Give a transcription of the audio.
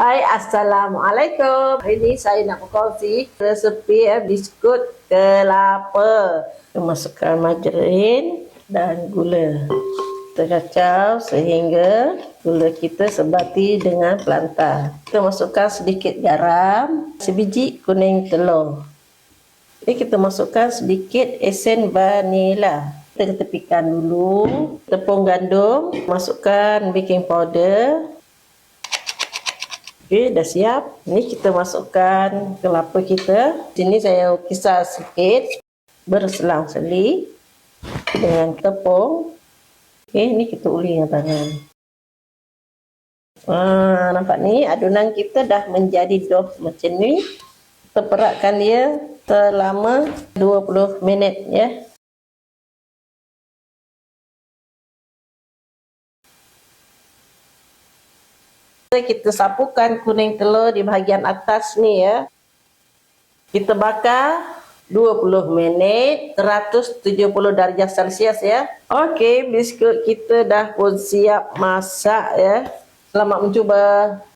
Hai, Assalamualaikum. Hari ini saya nak berkongsi resepi biskut kelapa. Kita masukkan margarin dan gula. Kita kacau sehingga gula kita sebati dengan pelantah. Kita masukkan sedikit garam, sebiji kuning telur. Jadi kita masukkan sedikit esen vanila. Kita tepikan dulu. Tepung gandum, masukkan baking powder. Okey, dah siap. Ini kita masukkan kelapa kita. Sini saya kisar sikit. Berselang-seli dengan tepung. Okey, ini kita uli dengan tangan. Nampak ni adunan kita dah menjadi dough macam ni. Kita peratkan dia selama 20 minit ya. Kita sapukan kuning telur di bahagian atas ni ya. Kita bakar 20 minit 170 darjah Celsius ya. Okey, biskut kita dah pun siap masak ya. Selamat mencuba.